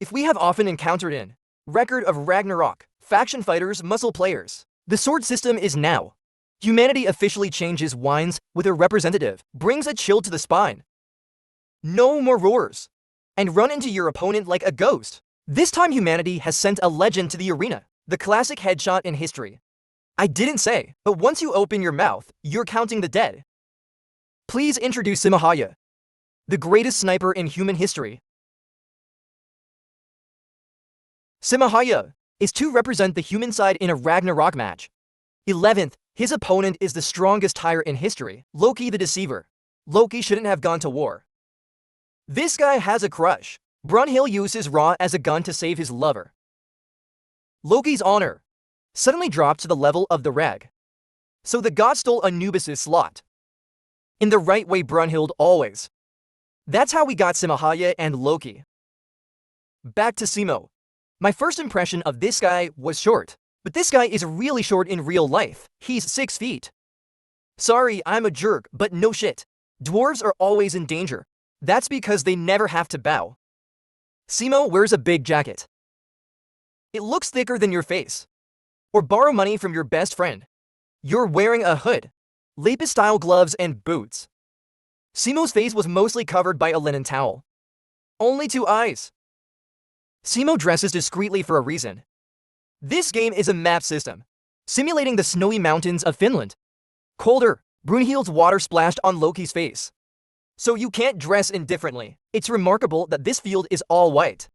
If we have often encountered in Record of Ragnarok, faction fighters, muscle players, the sword system is now. Humanity officially changes wines with a representative, brings a chill to the spine. No more roars, and run into your opponent like a ghost. This time humanity has sent a legend to the arena, the classic headshot in history. I didn't say, but once you open your mouth, you're counting the dead. Please introduce Simo Häyhä, the greatest sniper in human history. Simo Häyhä is to represent the human side in a Ragnarok match. 11th, his opponent is the strongest Tyr in history, Loki the Deceiver. Loki shouldn't have gone to war. This guy has a crush. Brunhild uses Ra as a gun to save his lover. Loki's honor suddenly dropped to the level of the Rag. So the god stole Anubis' slot. In the right way, Brunhild always. That's how we got Simo Häyhä and Loki. Back to Simo. My first impression of this guy was short. But this guy is really short in real life. He's 6 feet. Sorry, I'm a jerk, but no shit. Dwarves are always in danger. That's because they never have to bow. Simo wears a big jacket. It looks thicker than your face. Or borrow money from your best friend. You're wearing a hood, Lapis-style gloves, and boots. Simo's face was mostly covered by a linen towel. Only 2 eyes. Simo dresses discreetly for a reason. This game is a map system, simulating the snowy mountains of Finland. Colder, Brunhild's water splashed on Loki's face. So you can't dress indifferently. It's remarkable that this field is all white.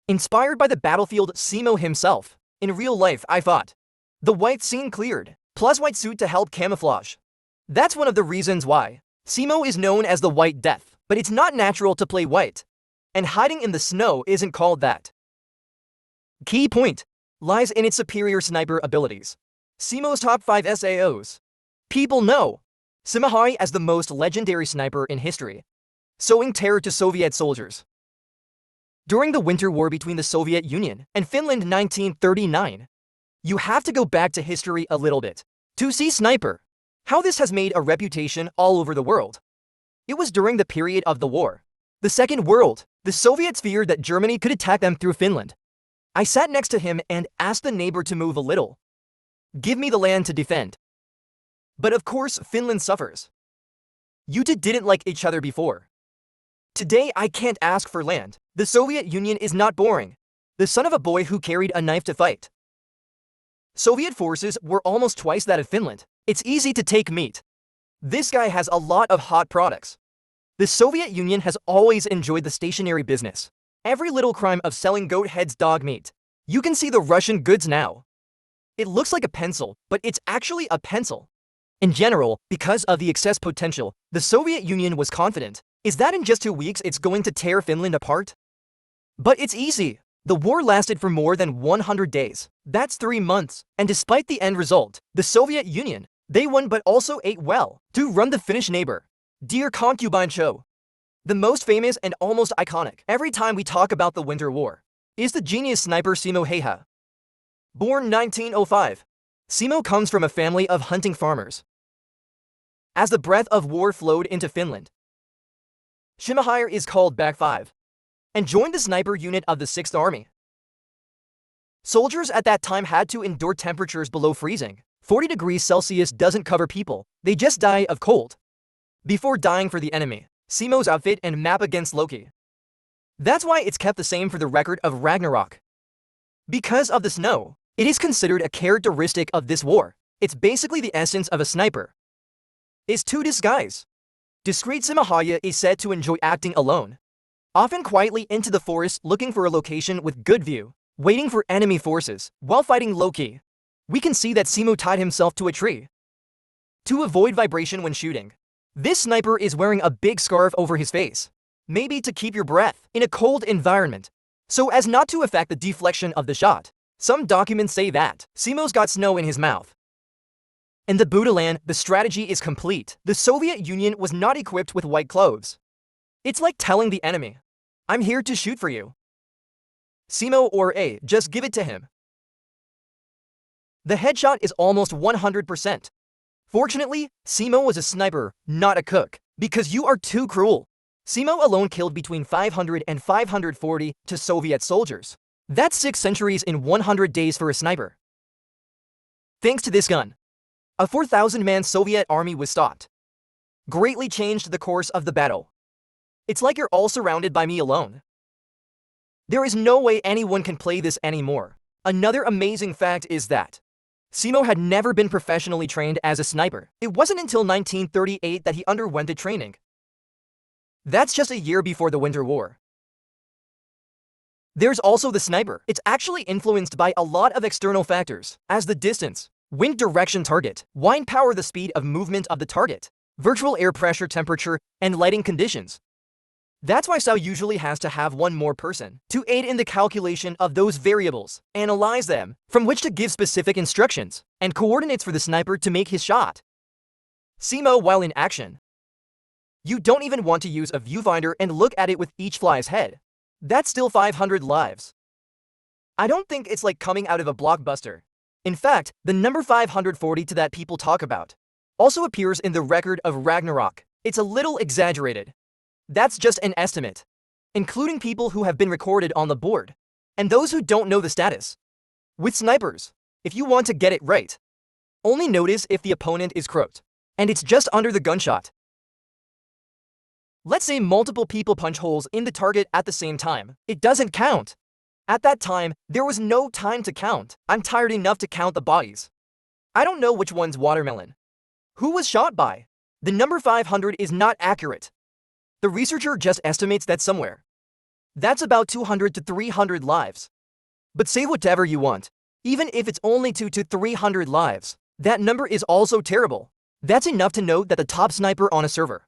Inspired by the battlefield Simo himself, in real life I thought. The white scene cleared, plus white suit to help camouflage. That's one of the reasons why Simo is known as the White Death, but it's not natural to play white. And hiding in the snow isn't called that. Key point lies in its superior sniper abilities. Simo's top 5 SAOs. People know Simo Häyhä as the most legendary sniper in history, sowing terror to Soviet soldiers. During the Winter War between the Soviet Union and Finland 1939, you have to go back to history a little bit to see sniper, how this has made a reputation all over the world. It was during the period of the war, the Second World, the Soviets feared that Germany could attack them through Finland. I sat next to him and asked the neighbor to move a little. Give me the land to defend. But of course, Finland suffers. You two didn't like each other before. Today, I can't ask for land. The Soviet Union is not boring. The son of a boy who carried a knife to fight. Soviet forces were almost twice that of Finland. It's easy to take meat. This guy has a lot of hot products. The Soviet Union has always enjoyed the stationary business. Every little crime of selling goat heads, dog meat. You can see the Russian goods now. It looks like a pencil, but it's actually a pencil. In general, because of the excess potential, the Soviet Union was confident. Is that in just 2 weeks it's going to tear Finland apart? But it's easy. The war lasted for more than 100 days. That's 3 months. And despite the end result, the Soviet Union, they won but also ate well. To run the Finnish neighbor. Dear concubine show. The most famous and almost iconic every time we talk about the Winter War is the genius sniper Simo Häyhä. Born 1905, Simo comes from a family of hunting farmers. As the breath of war flowed into Finland, Simo Häyhä is called back 5 and joined the sniper unit of the 6th Army. Soldiers at that time had to endure temperatures below freezing. 40 degrees Celsius doesn't cover people, they just die of cold. Before dying for the enemy, Simo's outfit and map against Loki. That's why it's kept the same for the Record of Ragnarok. Because of the snow, it is considered a characteristic of this war. It's basically the essence of a sniper. Is to disguise. Discreet Simo Häyhä is said to enjoy acting alone, often quietly into the forest looking for a location with good view, waiting for enemy forces while fighting Loki. We can see that Simo tied himself to a tree to avoid vibration when shooting. This sniper is wearing a big scarf over his face, maybe to keep your breath in a cold environment, so as not to affect the deflection of the shot. Some documents say that Simo's got snow in his mouth. In the Budaland, the strategy is complete. The Soviet Union was not equipped with white clothes. It's like telling the enemy, I'm here to shoot for you. Simo or A, just give it to him. The headshot is almost 100%. Fortunately, Simo was a sniper, not a cook, because you are too cruel. Simo alone killed between 500 and 540 to Soviet soldiers. That's 6 centuries in 100 days for a sniper. Thanks to this gun, a 4,000-man Soviet army was stopped. Greatly changed the course of the battle. It's like you're all surrounded by me alone. There is no way anyone can play this anymore. Another amazing fact is that Simo had never been professionally trained as a sniper. It wasn't until 1938 that he underwent the training. That's just a year before the Winter War. There's also the sniper. It's actually influenced by a lot of external factors, as the distance, wind direction target, wind power, the speed of movement of the target, virtual air pressure, temperature, and lighting conditions. That's why Sao usually has to have one more person to aid in the calculation of those variables, analyze them, from which to give specific instructions and coordinates for the sniper to make his shot. Simo while in action. You don't even want to use a viewfinder and look at it with each fly's head. That's still 500 lives. I don't think it's like coming out of a blockbuster. In fact, the number 540 to that people talk about also appears in the Record of Ragnarok. It's a little exaggerated. That's just an estimate, including people who have been recorded on the board, and those who don't know the status. With snipers, if you want to get it right, only notice if the opponent is croaked, and it's just under the gunshot. Let's say multiple people punch holes in the target at the same time. It doesn't count. At that time, there was no time to count. I'm tired enough to count the bodies. I don't know which one's watermelon. Who was shot by? The number 500 is not accurate. The researcher just estimates that somewhere. That's about 200 to 300 lives. But say whatever you want. Even if it's only 2 to 300 lives, that number is also terrible. That's enough to note that the top sniper on a server,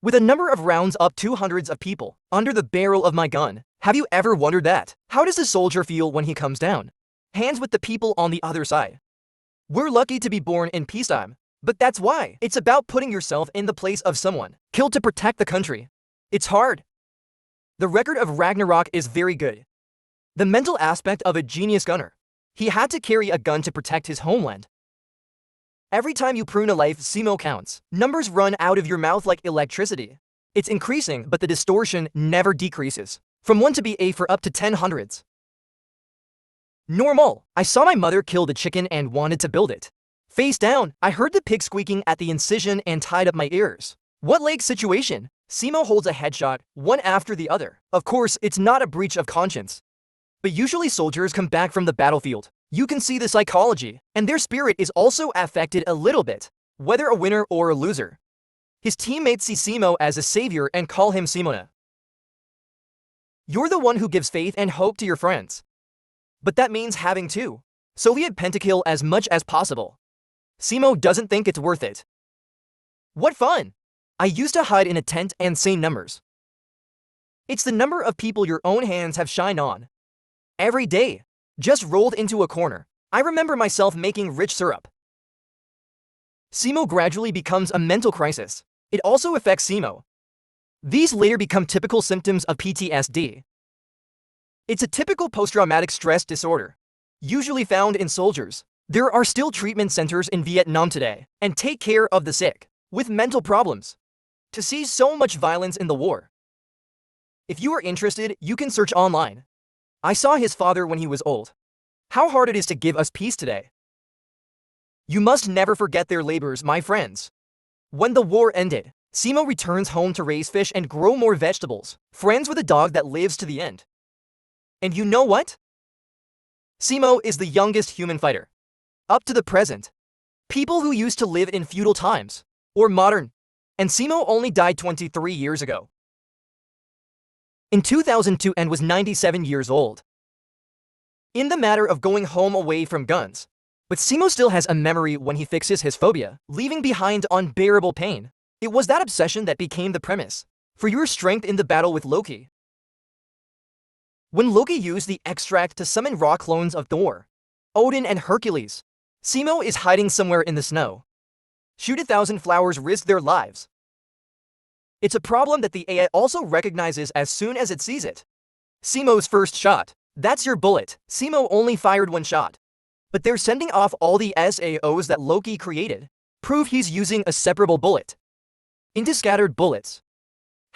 with a number of rounds up to hundreds of people under the barrel of my gun. Have you ever wondered that? How does the soldier feel when he comes down? Hands with the people on the other side. We're lucky to be born in peacetime, but that's why. It's about putting yourself in the place of someone killed to protect the country. It's hard. The Record of Ragnarok is very good. The mental aspect of a genius gunner. He had to carry a gun to protect his homeland. Every time you prune a life, Simo counts. Numbers run out of your mouth like electricity. It's increasing, but the distortion never decreases. From 1 to be for up to 10 hundreds. Normal. I saw my mother kill the chicken and wanted to build it. Face down, I heard the pig squeaking at the incision and tied up my ears. What leg situation? Simo holds a headshot, one after the other. Of course, it's not a breach of conscience. But usually soldiers come back from the battlefield. You can see the psychology, and their spirit is also affected a little bit, whether a winner or a loser. His teammates see Simo as a savior and call him Simona. You're the one who gives faith and hope to your friends. But that means having to Soviet pentakill as much as possible. Simo doesn't think it's worth it. What fun! I used to hide in a tent and say numbers. It's the number of people your own hands have shined on. Every day. Just rolled into a corner. I remember myself making rich syrup. Simo gradually becomes a mental crisis. It also affects Simo. These later become typical symptoms of PTSD. It's a typical post-traumatic stress disorder, usually found in soldiers. There are still treatment centers in Vietnam today, and take care of the sick with mental problems. To see so much violence in the war. If you are interested, you can search online. I saw his father when he was old. How hard it is to give us peace today. You must never forget their labors, my friends. When the war ended, Simo returns home to raise fish and grow more vegetables, friends with a dog that lives to the end. And you know what? Simo is the youngest human fighter. Up to the present. People who used to live in feudal times, or modern. And Simo only died 23 years ago. In 2002 and was 97 years old. In the matter of going home away from guns. But Simo still has a memory when he fixes his phobia, leaving behind unbearable pain. It was that obsession that became the premise for your strength in the battle with Loki. When Loki used the extract to summon raw clones of Thor, Odin and Hercules, Simo is hiding somewhere in the snow. Shoot 1,000 flowers risk their lives. It's a problem that the AI also recognizes as soon as it sees it. Simo's first shot. That's your bullet. Simo only fired one shot. But they're sending off all the SAOs that Loki created. Prove he's using a separable bullet into scattered bullets.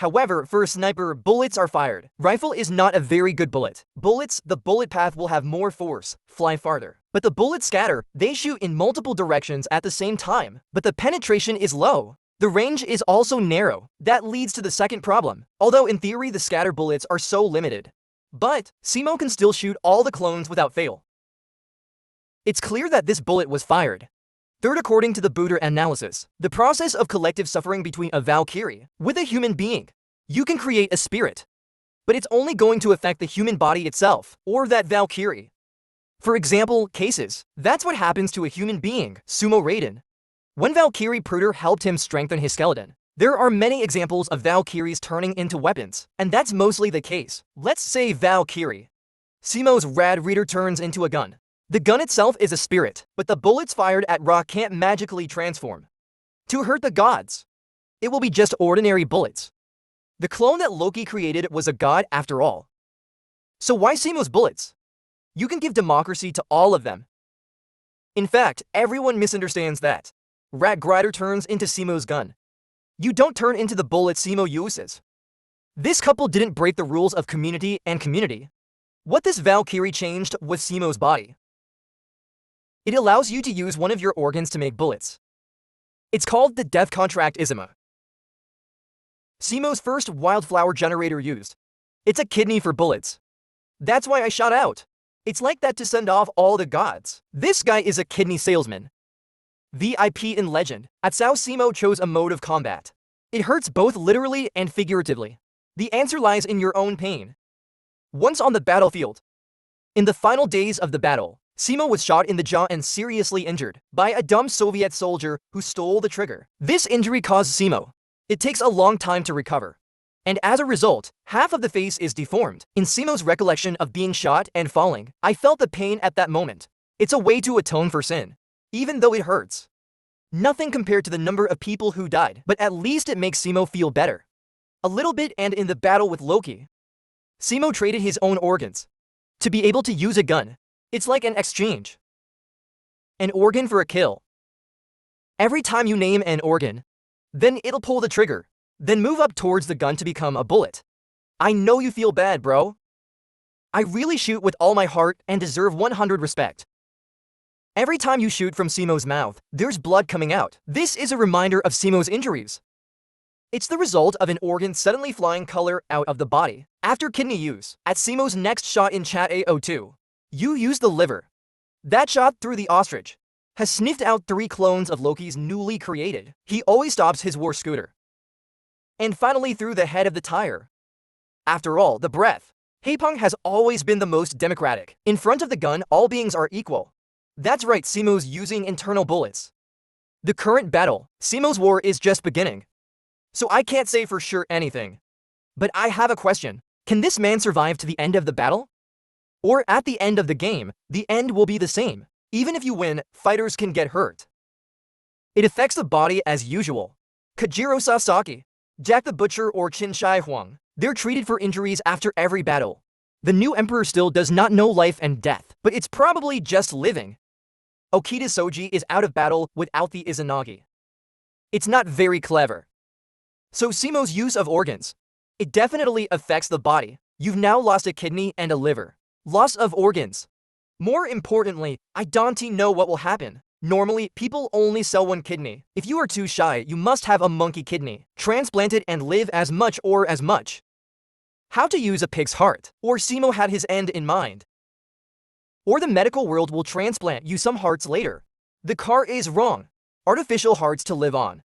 However, for a sniper, bullets are fired. Rifle is not a very good bullet. Bullets, the bullet path will have more force, fly farther. But the bullets scatter, they shoot in multiple directions at the same time, but the penetration is low. The range is also narrow. That leads to the second problem, although in theory the scatter bullets are so limited. But Simo can still shoot all the clones without fail. It's clear that this bullet was fired. Third, according to the Buddha analysis, the process of collective suffering between a Valkyrie with a human being. You can create a spirit, but it's only going to affect the human body itself, or that Valkyrie. For example, cases. That's what happens to a human being, Sumo Raiden. When Valkyrie Pruder helped him strengthen his skeleton. There are many examples of Valkyries turning into weapons, and that's mostly the case. Let's say Valkyrie. Simo's Rad Reader turns into a gun. The gun itself is a spirit, but the bullets fired at Ra can't magically transform to hurt the gods. It will be just ordinary bullets. The clone that Loki created was a god after all. So why Simo's bullets? You can give democracy to all of them. In fact, everyone misunderstands that. Rad turns into Simo's gun. You don't turn into the bullet Simo uses. This couple didn't break the rules of community and community. What this Valkyrie changed was Simo's body. It allows you to use one of your organs to make bullets. It's called the death contract Izima. Simo's first wildflower generator used. It's a kidney for bullets. That's why I shot out. It's like that to send off all the gods. This guy is a kidney salesman. VIP in Legend. At Sao Simo chose a mode of combat. It hurts both literally and figuratively. The answer lies in your own pain. Once on the battlefield. In the final days of the battle, Simo was shot in the jaw and seriously injured by a dumb Soviet soldier who stole the trigger. This injury caused Simo. It takes a long time to recover. And as a result, half of the face is deformed. In Simo's recollection of being shot and falling, I felt the pain at that moment. It's a way to atone for sin, even though it hurts. Nothing compared to the number of people who died, but at least it makes Simo feel better. A little bit. And in the battle with Loki, Simo traded his own organs to be able to use a gun. It's like an exchange. An organ for a kill. Every time you name an organ, then it'll pull the trigger, then move up towards the gun to become a bullet. I know you feel bad, bro. I really shoot with all my heart and deserve 100 respect. Every time you shoot from Simo's mouth, there's blood coming out. This is a reminder of Simo's injuries. It's the result of an organ suddenly flying color out of the body. After kidney use, at Simo's next shot in chat AO2, you use the liver. That shot through the ostrich has sniffed out 3 clones of Loki's newly created. He always stops his war scooter. And finally through the head of the tire. After all, the breath. Haepang has always been the most democratic. In front of the gun, all beings are equal. That's right, Simo's using internal bullets. The current battle, Simo's war, is just beginning. So I can't say for sure anything. But I have a question. Can this man survive to the end of the battle? Or at the end of the game, the end will be the same. Even if you win, fighters can get hurt. It affects the body as usual. Kajiro Sasaki, Jack the Butcher or Qin Shi Huang, they're treated for injuries after every battle. The new emperor still does not know life and death, but it's probably just living. Okita Soji is out of battle without the Izanagi. It's not very clever. So Simo's use of organs. It definitely affects the body. You've now lost a kidney and a liver. Loss of organs. More importantly, I don't know what will happen. Normally, people only sell 1 kidney. If you are too shy, you must have a monkey kidney, transplant it and live as much. How to use a pig's heart. Or Simo had his end in mind. Or the medical world will transplant you some hearts later. The car is wrong. Artificial hearts to live on.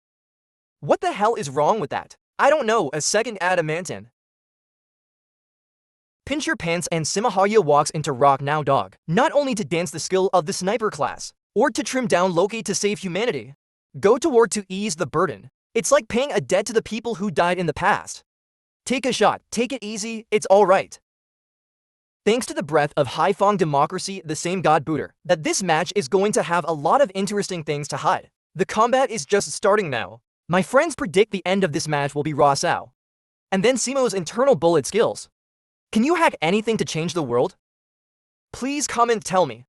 What the hell is wrong with that? I don't know. A second adamantine. Pinch your pants and Simo Häyhä walks into Rock Now Dog, not only to dance the skill of the sniper class, or to trim down Loki to save humanity. Go to war to ease the burden. It's like paying a debt to the people who died in the past. Take a shot, take it easy, it's alright. Thanks to the breath of Haifeng democracy, the same God Buddha, that this match is going to have a lot of interesting things to hide. The combat is just starting now. My friends predict the end of this match will be Ra Sao. And then Simo's internal bullet skills. Can you hack anything to change the world? Please comment, tell me.